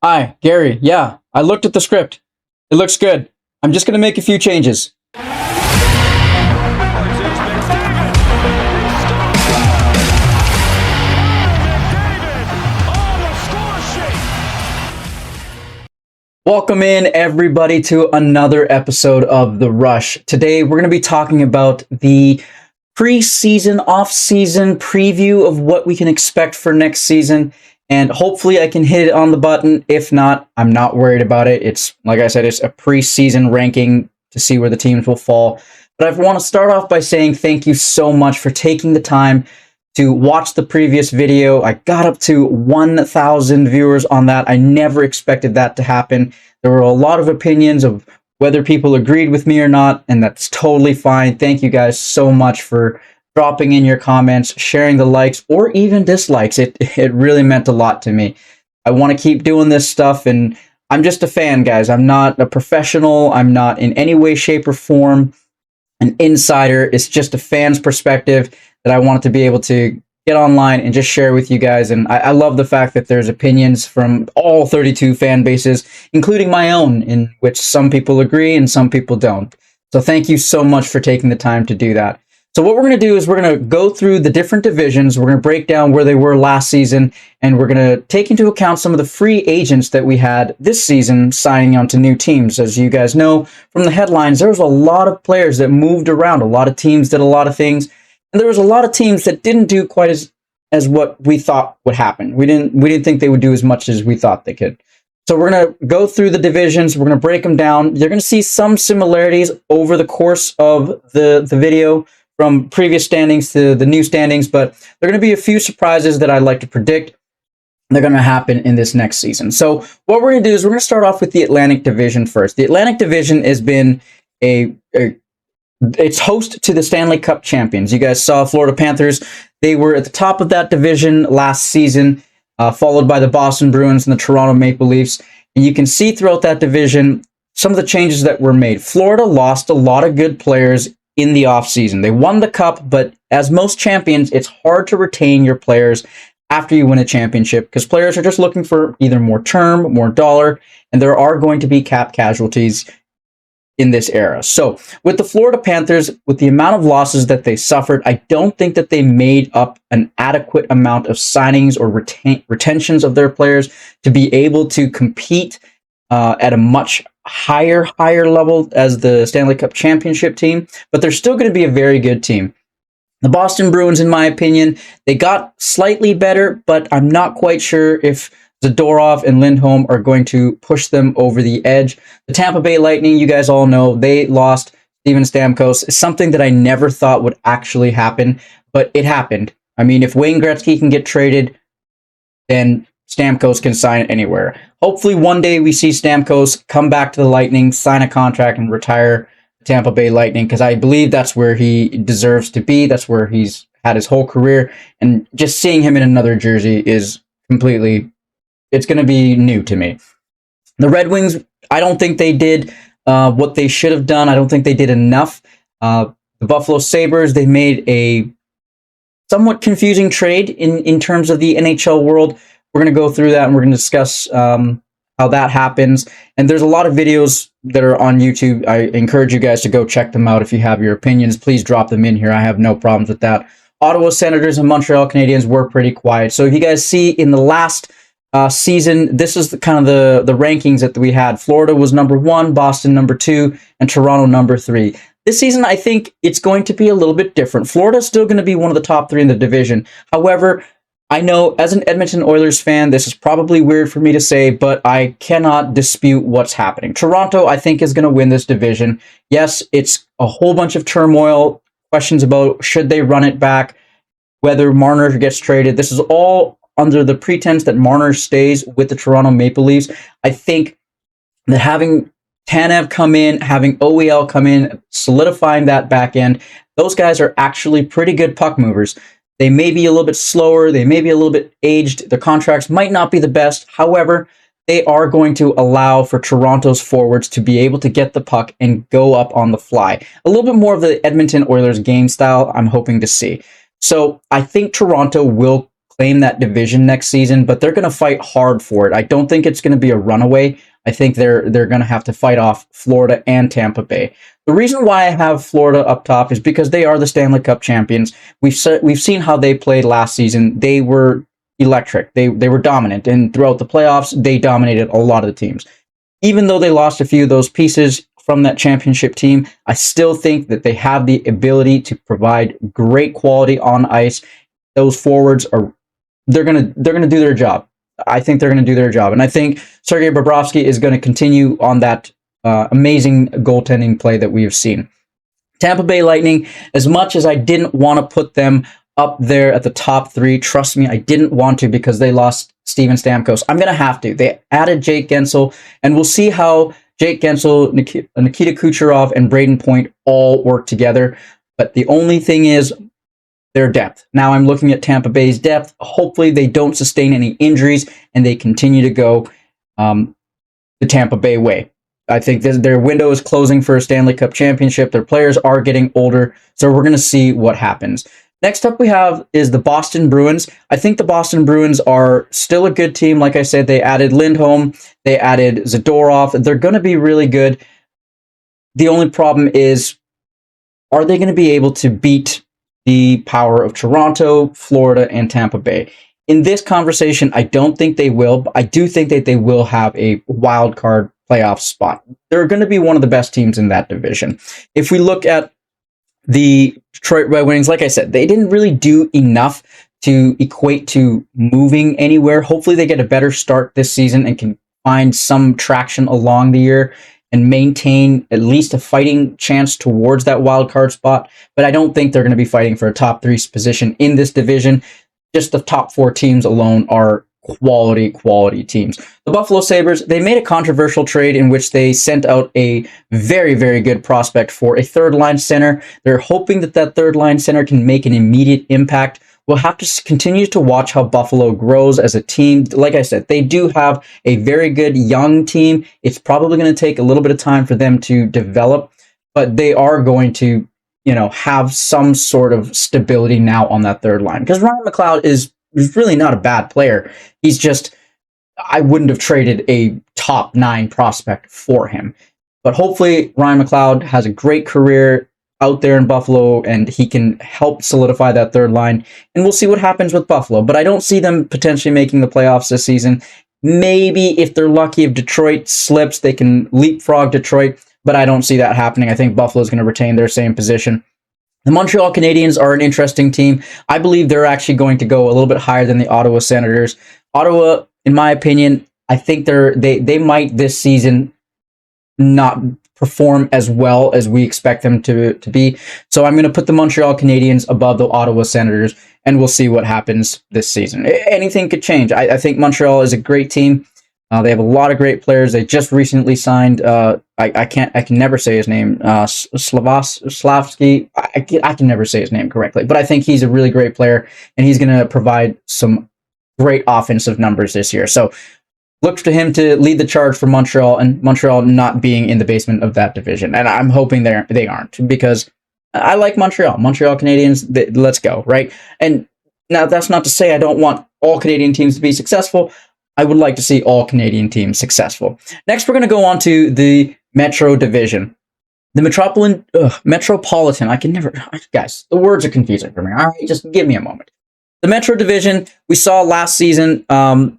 Hi, Gary. Yeah, I looked at the script. It looks good. I'm just going to make a few changes. Welcome in, everybody, to another episode of The Rush. Today, we're going to be talking about the pre-season, off-season preview of what we can expect for next season. And hopefully I can hit it on the button. If not, I'm not worried about it. It's, like I said, it's a pre-season ranking to see where the teams will fall. But I want to start off by saying thank you so much for taking the time to watch the previous video. I got up to 1,000 viewers on that. I never expected that to happen. There were a lot of opinions of whether people agreed with me or not, and that's totally fine. Thank you guys so much for dropping in your comments, sharing the likes, or even dislikes. It really meant a lot to me. I want to keep doing this stuff, and I'm just a fan, guys. I'm not a professional. I'm not in any way, shape, or form an insider. It's just a fan's perspective that I wanted to be able to get online and just share with you guys. And I love the fact that there's opinions from all 32 fan bases, including my own, in which some people agree and some people don't. So thank you so much for taking the time to do that. So what we're going to do is we're going to go through the different divisions. We're going to break down where they were last season, and we're going to take into account some of the free agents that we had this season signing on to new teams. As you guys know from the headlines, there was a lot of players that moved around. A lot of teams did a lot of things, and there was a lot of teams that didn't do quite as what we thought would happen. We didn't think they would do as much as we thought they could. So we're going to go through the divisions. We're going to break them down. You're going to see some similarities over the course of the video, from previous standings to the new standings, but there are going to be a few surprises that I'd like to predict they're going to happen in this next season. So what we're going to do is we're going to start off with the Atlantic Division first. The Atlantic Division has been it's host to the Stanley Cup champions. You guys saw Florida Panthers. They were at the top of that division last season, followed by the Boston Bruins and the Toronto Maple Leafs. And you can see throughout that division some of the changes that were made. Florida lost a lot of good players in the offseason. They won the cup, but as most champions, it's hard to retain your players after you win a championship because players are just looking for either more term, more dollar, and there are going to be cap casualties in this era. So with the Florida Panthers, with the amount of losses that they suffered, I don't think that they made up an adequate amount of signings or retentions of their players to be able to compete at a much higher level as the Stanley Cup championship team, but they're still going to be a very good team. The Boston Bruins, in my opinion, they got slightly better, but I'm not quite sure if Zadorov and Lindholm are going to push them over the edge. The Tampa Bay Lightning, you guys all know, they lost Steven Stamkos. It's something that I never thought would actually happen, but it happened. I mean, if Wayne Gretzky can get traded, then Stamkos can sign anywhere. Hopefully one day we see Stamkos come back to the Lightning, sign a contract, and retire the Tampa Bay Lightning, because I believe that's where he deserves to be. That's where he's had his whole career, and just seeing him in another jersey is completely, it's going to be new to me. The Red Wings, I don't think they did what they should have done. I don't think they did enough. The Buffalo Sabres, they made a somewhat confusing trade in terms of the NHL world. We're going to go through that, and we're going to discuss how that happens. And there's a lot of videos that are on YouTube. I encourage you guys to go check them out. If you have your opinions, please drop them in here. I have no problems with that. Ottawa Senators and Montreal Canadiens were pretty quiet. So if you guys see in the last season, this is kind of the rankings that we had. Florida was number 1, Boston number 2, and Toronto number 3. This season, I think it's going to be a little bit different. Florida's still going to be one of the top 3 in the division. However, I know as an Edmonton Oilers fan, this is probably weird for me to say, but I cannot dispute what's happening. Toronto, I think, is going to win this division. Yes, it's a whole bunch of turmoil, questions about should they run it back, whether Marner gets traded. This is all under the pretense that Marner stays with the Toronto Maple Leafs. I think that having Tanev come in, having OEL come in, solidifying that back end, those guys are actually pretty good puck movers. They may be a little bit slower. They may be a little bit aged. Their contracts might not be the best. However, they are going to allow for Toronto's forwards to be able to get the puck and go up on the fly. A little bit more of the Edmonton Oilers game style I'm hoping to see. So I think Toronto will claim that division next season, but they're going to fight hard for it. I don't think it's going to be a runaway. I think they're going to have to fight off Florida and Tampa Bay. The reason why I have Florida up top is because they are the Stanley Cup champions. We've seen how they played last season. They were electric. They were dominant, and throughout the playoffs, they dominated a lot of the teams. Even though they lost a few of those pieces from that championship team, I still think that they have the ability to provide great quality on ice. Those forwards they're gonna do their job. I think they're gonna do their job, and I think Sergei Bobrovsky is going to continue on that amazing goaltending play that we have seen. Tampa Bay Lightning, as much as I didn't want to put them up there at the top 3, trust me, I didn't want to because they lost Steven Stamkos. I'm going to have to. They added Jake Gensel, and we'll see how Jake Gensel, Nikita Kucherov, and Braden Point all work together. But the only thing is their depth. Now I'm looking at Tampa Bay's depth. Hopefully they don't sustain any injuries and they continue to go the Tampa Bay way. I think their window is closing for a Stanley Cup championship. Their players are getting older, so we're going to see what happens. Next up we have is the Boston Bruins. I think the Boston Bruins are still a good team. Like I said, they added Lindholm, they added Zadorov. They're going to be really good. The only problem is, are they going to be able to beat the power of Toronto, Florida, and Tampa Bay? In this conversation, I don't think they will, but I do think that they will have a wild card playoff spot. They're going to be one of the best teams in that division. If we look at the Detroit Red Wings, like I said, they didn't really do enough to equate to moving anywhere. Hopefully they get a better start this season and can find some traction along the year and maintain at least a fighting chance towards that wild card spot. But I don't think they're going to be fighting for a top 3 position in this division. Just the top 4 teams alone are quality teams. The Buffalo Sabres, they made a controversial trade in which they sent out a very good prospect for a third-line center. They're hoping that that third-line center can make an immediate impact. We'll have to continue to watch how Buffalo grows as a team. Like I said, they do have a very good young team. It's probably going to take a little bit of time for them to develop, but they are going to, have some sort of stability now on that third line. Because Ryan McLeod is really not a bad player. He's just, I wouldn't have traded a top 9 prospect for him. But hopefully Ryan McLeod has a great career out there in Buffalo and he can help solidify that third line. And we'll see what happens with Buffalo. But I don't see them potentially making the playoffs this season. Maybe if they're lucky, if Detroit slips, they can leapfrog Detroit. But I don't see that happening. I think Buffalo is going to retain their same position. The Montreal Canadiens are an interesting team. I believe they're actually going to go a little bit higher than the Ottawa Senators. Ottawa, in my opinion, I think they might this season not perform as well as we expect them to be. So I'm going to put the Montreal Canadiens above the Ottawa Senators, and we'll see what happens this season. Anything could change. I think Montreal is a great team. They have a lot of great players. They just recently signed. I can never say his name. Slavsky. I can never say his name correctly, but I think he's a really great player, and he's going to provide some great offensive numbers this year. So look to him to lead the charge for Montreal, and Montreal not being in the basement of that division. And I'm hoping they aren't, because I like Montreal. Montreal Canadiens. Let's go, right? And now that's not to say I don't want all Canadian teams to be successful. I would like to see all Canadian teams successful. Next, we're going to go on to the Metro Division. The Metropolitan. Guys, the words are confusing for me. All right, just give me a moment. The Metro Division, we saw last season,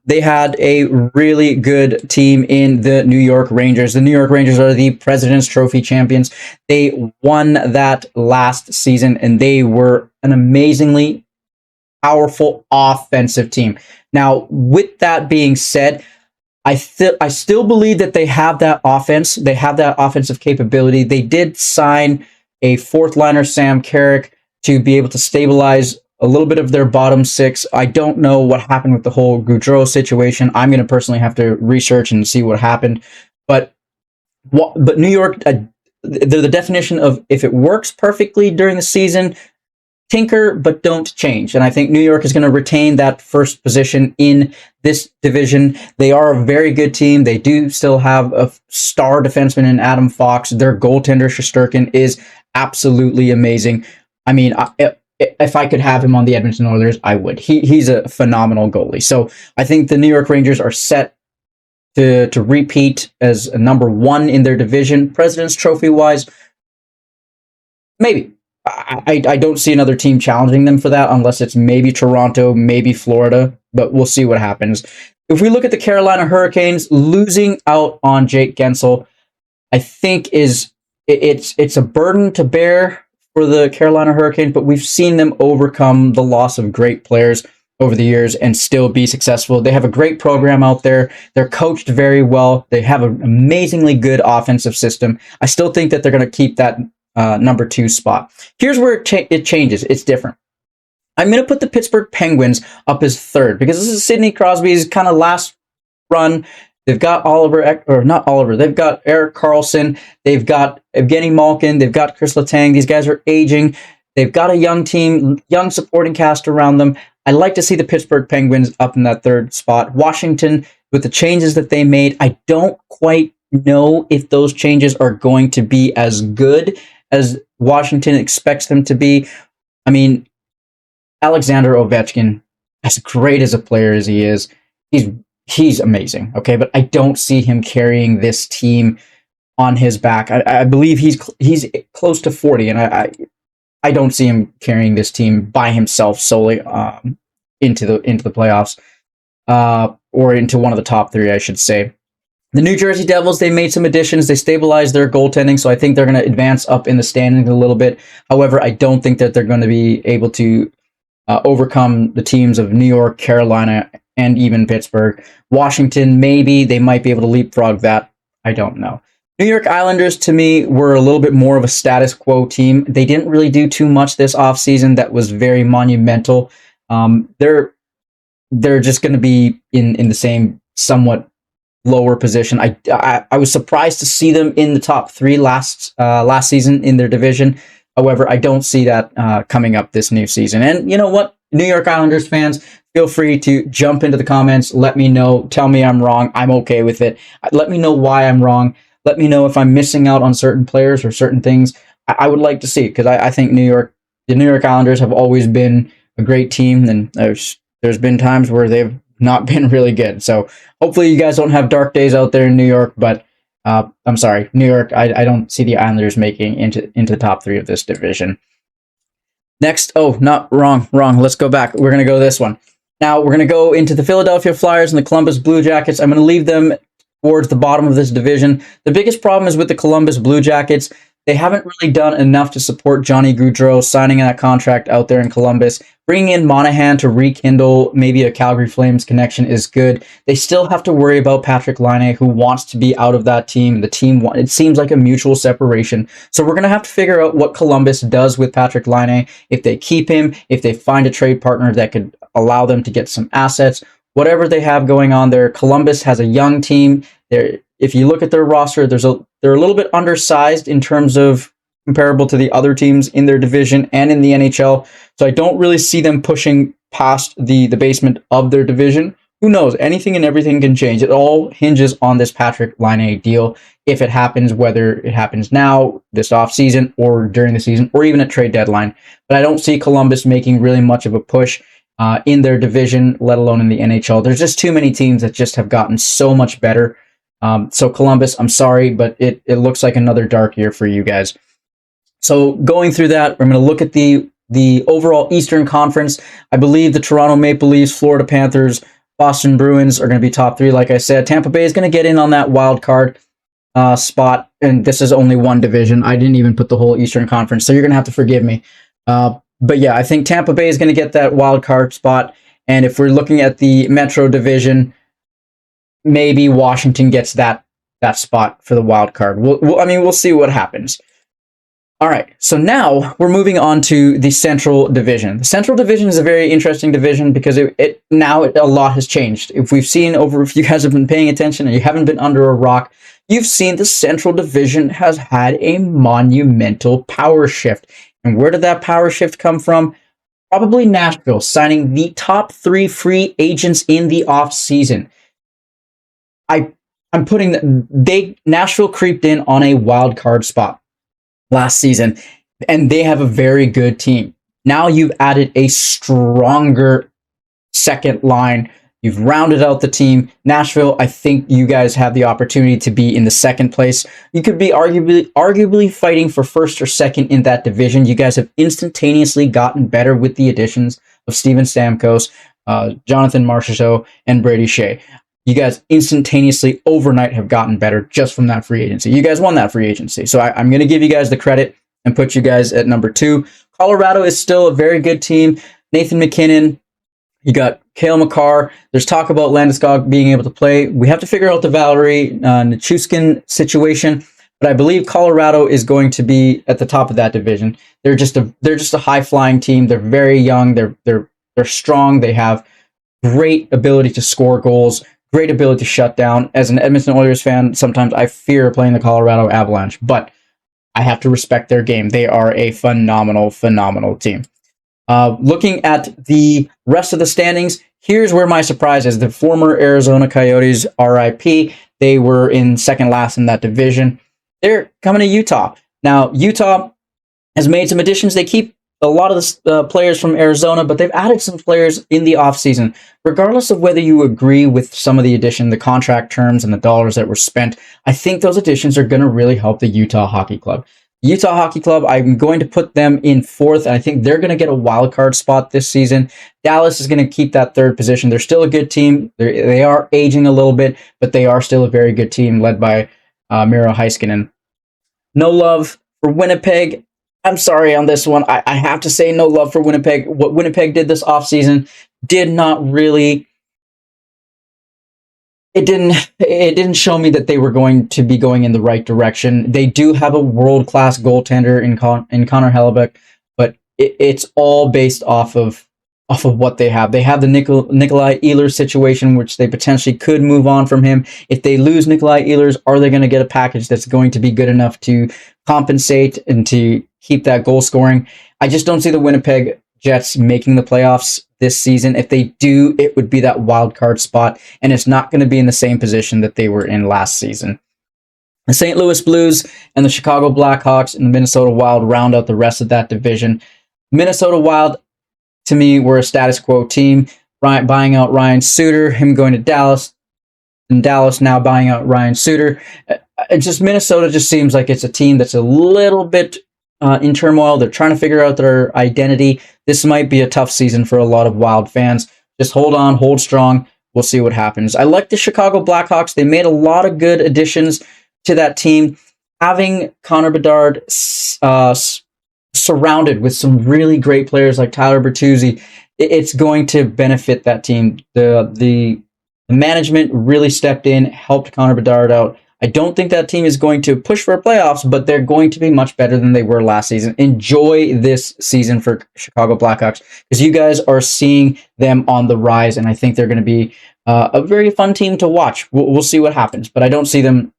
they had a really good team in the New York Rangers. The New York Rangers are the President's Trophy champions. They won that last season, and they were an amazingly powerful offensive team. Now, with that being said, I still believe that they have that offense. They have that offensive capability. They did sign a 4th liner, Sam Carrick, to be able to stabilize a little bit of their bottom 6. I don't know what happened with the whole Gaudreau situation. I'm going to personally have to research and see what happened. But New York, they're the definition of, if it works perfectly during the season, tinker, but don't change. And I think New York is going to retain that first position in this division. They are a very good team. They do still have a star defenseman in Adam Fox. Their goaltender, Shesterkin, is absolutely amazing. I mean, if I could have him on the Edmonton Oilers, I would. He's a phenomenal goalie. So I think the New York Rangers are set to repeat as a number one in their division. President's Trophy wise, maybe. I don't see another team challenging them for that unless it's maybe Toronto, maybe Florida, but we'll see what happens. If we look at the Carolina Hurricanes, losing out on Jake Gensel, I think it's a burden to bear for the Carolina Hurricanes, but we've seen them overcome the loss of great players over the years and still be successful. They have a great program out there. They're coached very well. They have an amazingly good offensive system. I still think that they're going to keep that number 2 spot. Here's where it changes. It's different. I'm going to put the Pittsburgh Penguins up as 3rd because this is Sidney Crosby's kind of last run. They've got they've got Erik Karlsson, they've got Evgeny Malkin, they've got Chris Letang. These guys are aging. They've got a young team, young supporting cast around them. I'd like to see the Pittsburgh Penguins up in that 3rd spot. Washington, with the changes that they made, I don't quite know if those changes are going to be as good as Washington expects them to be. I mean, Alexander Ovechkin, as great as a player as he is, he's amazing, okay? But I don't see him carrying this team on his back. I believe he's close to 40, and I don't see him carrying this team by himself solely into the playoffs or into one of the top 3, I should say. The New Jersey Devils, they made some additions. They stabilized their goaltending, so I think they're going to advance up in the standings a little bit. However, I don't think that they're going to be able to overcome the teams of New York, Carolina, and even Pittsburgh. Washington, maybe they might be able to leapfrog that. I don't know. New York Islanders, to me, were a little bit more of a status quo team. They didn't really do too much this offseason that was very monumental. They're just going to be in the same somewhat lower position. I was surprised to see them in the top 3 last season in their division. However, I don't see that coming up this new season. And you know what, New York Islanders fans, feel free to jump into the comments. Let me know. Tell me I'm wrong. I'm okay with it. Let me know why I'm wrong. Let me know if I'm missing out on certain players or certain things. I would like to see, because I think the New York Islanders have always been a great team, and there's been times where they've not been really good. So hopefully you guys don't have dark days out there in New York, but I'm sorry, New York, I don't see the Islanders making into the top 3 of this division. Next, wrong. Let's go back. We're going to go this one. Now we're going to go into the Philadelphia Flyers and the Columbus Blue Jackets. I'm going to leave them towards the bottom of this division. The biggest problem is with the Columbus Blue Jackets. They haven't really done enough to support Johnny Gaudreau signing that contract out there in Columbus. Bringing in Monahan to rekindle maybe a Calgary Flames connection is good. They still have to worry about Patrick Laine, who wants to be out of that team. The team, it seems like a mutual separation. So we're going to have to figure out what Columbus does with Patrick Laine. If they keep him, if they find a trade partner that could allow them to get some assets, whatever they have going on there. Columbus has a young team. If you look at their roster, they're a little bit undersized in terms of comparable to the other teams in their division and in the NHL. So I don't really see them pushing past the basement of their division. Who knows? Anything and everything can change. It all hinges on this Patrick Laine deal. If it happens, whether it happens now, this offseason, or during the season, or even at trade deadline. But I don't see Columbus making really much of a push in their division, let alone in the NHL. There's just too many teams that just have gotten so much better. So Columbus, I'm sorry, but it looks like another dark year for you guys. So going through that, we're going to look at the overall Eastern Conference. I believe the Toronto Maple Leafs, Florida Panthers, Boston Bruins are going to be top 3, like I said. Tampa Bay is going to get in on that wild card spot, and this is only one division. I didn't even put the whole Eastern Conference, so you're going to have to forgive me. But yeah, I think Tampa Bay is going to get that wild card spot, and if we're looking at the Metro division, maybe Washington gets that spot for the wild card. We'll see what happens. All right, so now we're moving on to the Central Division. The Central Division is a very interesting division because a lot has changed. If you guys have been paying attention and you haven't been under a rock, you've seen the Central Division has had a monumental power shift. And where did that power shift come from? Probably Nashville, signing the top 3 free agents in the offseason. I'm putting Nashville creeped in on a wild card spot last season, and they have a very good team. Now you've added a stronger second line. You've rounded out the team. Nashville, I think you guys have the opportunity to be in the second place. You could be arguably fighting for first or second in that division. You guys have instantaneously gotten better with the additions of Steven Stamkos, Jonathan Marchessault, and Brady Shea. You guys instantaneously overnight have gotten better just from that free agency. You guys won that free agency. So I'm going to give you guys the credit and put you guys at number 2. Colorado is still a very good team. Nathan McKinnon, you got Cale Makar. There's talk about Landeskog being able to play. We have to figure out the Valerie Nichushkin situation, but I believe Colorado is going to be at the top of that division. They're just a high flying team. They're very young. They're strong. They have great ability to score goals. Great ability to shut down. As an Edmonton Oilers fan, sometimes I fear playing the Colorado Avalanche, but I have to respect their game. They are a phenomenal, phenomenal team. Looking at the rest of the standings, here's where my surprise is. The former Arizona Coyotes, RIP, they were in second last in that division. They're coming to Utah. Now, Utah has made some additions. They keep a lot of the players from Arizona, but they've added some players in the offseason. Regardless of whether you agree with some of the addition, the contract terms, and the dollars that were spent, I think those additions are going to really help the Utah Hockey Club. Utah Hockey Club, I'm going to put them in 4th, and I think they're going to get a wild card spot this season. Dallas is going to keep that 3rd position. They're still a good team. They are aging a little bit, but they are still a very good team led by Miro Heiskanen. No love for Winnipeg. I'm sorry on this one. I have to say no love for Winnipeg. What Winnipeg did this offseason did not really... It didn't show me that they were going to be going in the right direction. They do have a world-class goaltender in Connor Hellebuyck, but it's all based off of what they have. They have the Nikolai Ehlers situation, which they potentially could move on from him. If they lose Nikolai Ehlers, are they going to get a package that's going to be good enough to compensate and to keep that goal scoring? I just don't see the Winnipeg Jets making the playoffs this season. If they do, it would be that wild card spot, and it's not going to be in the same position that they were in last season. The St. Louis Blues and the Chicago Blackhawks and the Minnesota Wild round out the rest of that division. Minnesota Wild, to me, were a status quo team, buying out Ryan Suter, him going to Dallas, and Dallas now buying out Ryan Suter. Minnesota just seems like it's a team that's a little bit in turmoil. They're trying to figure out their identity. This might be a tough season for a lot of Wild fans. Just hold on, hold strong. We'll see what happens. I like the Chicago Blackhawks. They made a lot of good additions to that team. Having Connor Bedard surrounded with some really great players like Tyler Bertuzzi, it's going to benefit that team. The management really stepped in, helped Connor Bedard out. I don't think that team is going to push for playoffs, but they're going to be much better than they were last season. Enjoy this season for Chicago Blackhawks because you guys are seeing them on the rise, and I think they're going to be a very fun team to watch. We'll see what happens, but I don't see them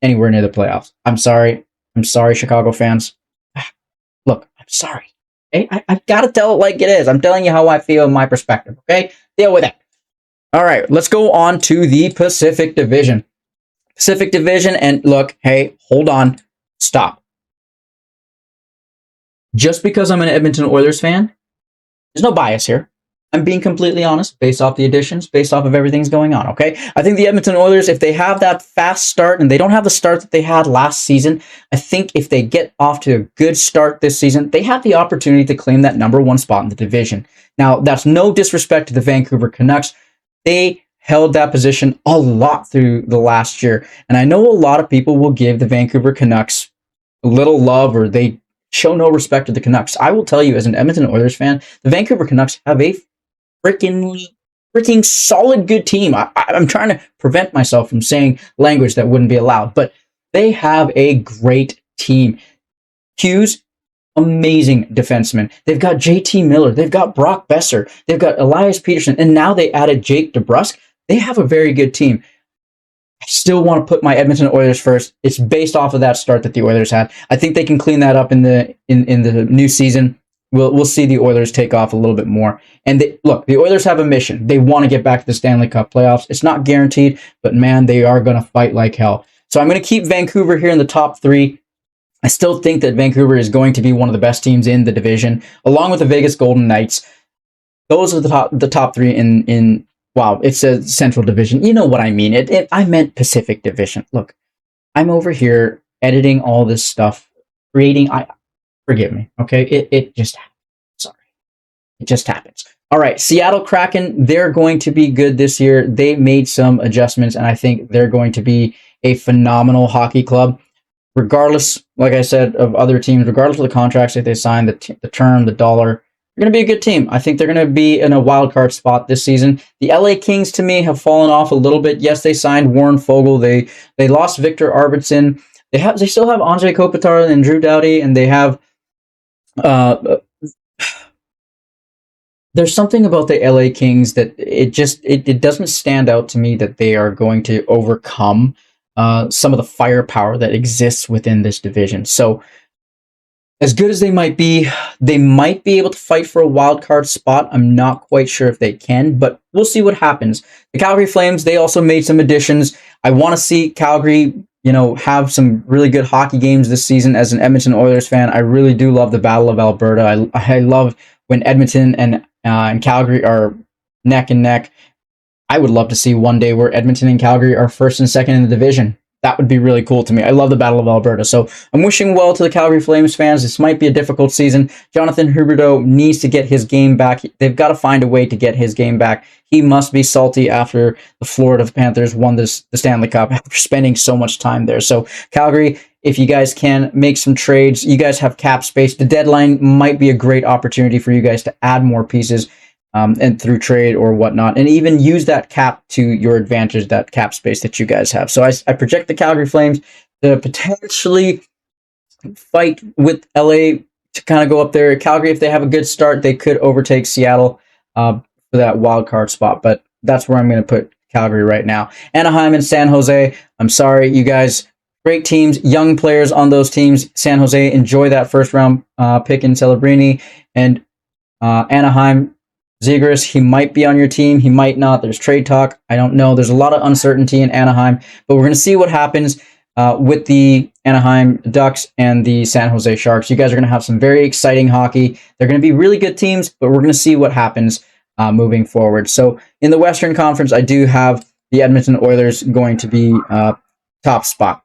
anywhere near the playoffs. I'm sorry. I'm sorry, Chicago fans. Look, I'm sorry. Okay? I've got to tell it like it is. I'm telling you how I feel in my perspective, okay? Deal with it. All right, let's go on to the Pacific Division. Pacific Division, and look, hey, hold on, stop. Just because I'm an Edmonton Oilers fan, there's no bias here. I'm being completely honest, based off the additions, based off of everything's going on, okay? I think the Edmonton Oilers, if they have that fast start, and they don't have the start that they had last season, I think if they get off to a good start this season, they have the opportunity to claim that number 1 spot in the division. Now, that's no disrespect to the Vancouver Canucks. They held that position a lot through the last year. And I know a lot of people will give the Vancouver Canucks a little love or they show no respect to the Canucks. I will tell you as an Edmonton Oilers fan, the Vancouver Canucks have a freaking solid good team. I'm trying to prevent myself from saying language that wouldn't be allowed, but they have a great team. Hughes, amazing defenseman. They've got JT Miller. They've got Brock Besser. They've got Elias Peterson. And now they added Jake DeBrusk. They have a very good team. I still want to put my Edmonton Oilers first. It's based off of that start that the Oilers had. I think they can clean that up in the new season. We'll see the Oilers take off a little bit more. And look, the Oilers have a mission. They want to get back to the Stanley Cup playoffs. It's not guaranteed, but man, they are going to fight like hell. So I'm going to keep Vancouver here in the top 3. I still think that Vancouver is going to be one of the best teams in the division, along with the Vegas Golden Knights. Those are the top three in wow, it's a Central Division. You know what I mean. I meant Pacific Division. Look, I'm over here editing all this stuff, creating. Forgive me, okay? It just happens. Sorry, it just happens. All right, Seattle Kraken. They're going to be good this year. They made some adjustments, and I think they're going to be a phenomenal hockey club. Regardless, like I said, of other teams, regardless of the contracts that they sign, the term, the dollar, they're going to be a good team. I think they're going to be in a wild card spot this season. The LA Kings, to me, have fallen off a little bit. Yes, they signed Warren Fogle. They lost Victor Arvidsson. They still have Andre Kopitar and Drew Doughty, and they have there's something about the LA Kings that it doesn't stand out to me that they are going to overcome some of the firepower that exists within this division. So as good as they might be able to fight for a wild card spot. I'm not quite sure if they can, but we'll see what happens. The Calgary Flames, they also made some additions. I want to see Calgary, have some really good hockey games this season. As an Edmonton Oilers fan, I really do love the Battle of Alberta. I love when Edmonton and Calgary are neck and neck. I would love to see one day where Edmonton and Calgary are first and second in the division. That would be really cool to me. I love the Battle of Alberta. So I'm wishing well to the Calgary Flames fans. This might be a difficult season. Jonathan Huberdeau needs to get his game back. They've got to find a way to get his game back. He must be salty after the Florida Panthers won the Stanley Cup after spending so much time there. So Calgary, if you guys can make some trades, you guys have cap space. The deadline might be a great opportunity for you guys to add more pieces. And through trade or whatnot, and even use that cap to your advantage, that cap space that you guys have. So I project the Calgary Flames to potentially fight with LA to kind of go up there. Calgary, if they have a good start, they could overtake Seattle for that wild card spot, but that's where I'm going to put Calgary right now. Anaheim and San Jose, I'm sorry, you guys, great teams, young players on those teams. San Jose, enjoy that first round pick in Celebrini, and Anaheim, Zegras, he might be on your team. He might not. There's trade talk. I don't know. There's a lot of uncertainty in Anaheim, but we're going to see what happens with the Anaheim Ducks and the San Jose Sharks. You guys are going to have some very exciting hockey. They're going to be really good teams, but we're going to see what happens moving forward. So in the Western Conference, I do have the Edmonton Oilers going to be top spot.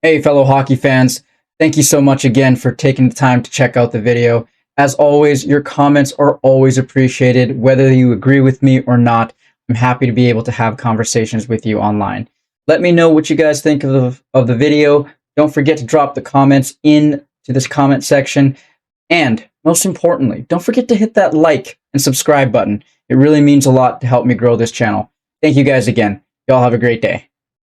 Hey, fellow hockey fans, thank you so much again for taking the time to check out the video. As always, your comments are always appreciated, whether you agree with me or not. I'm happy to be able to have conversations with you online. Let me know what you guys think of the video. Don't forget to drop the comments into this comment section. And most importantly, don't forget to hit that like and subscribe button. It really means a lot to help me grow this channel. Thank you guys again. Y'all have a great day.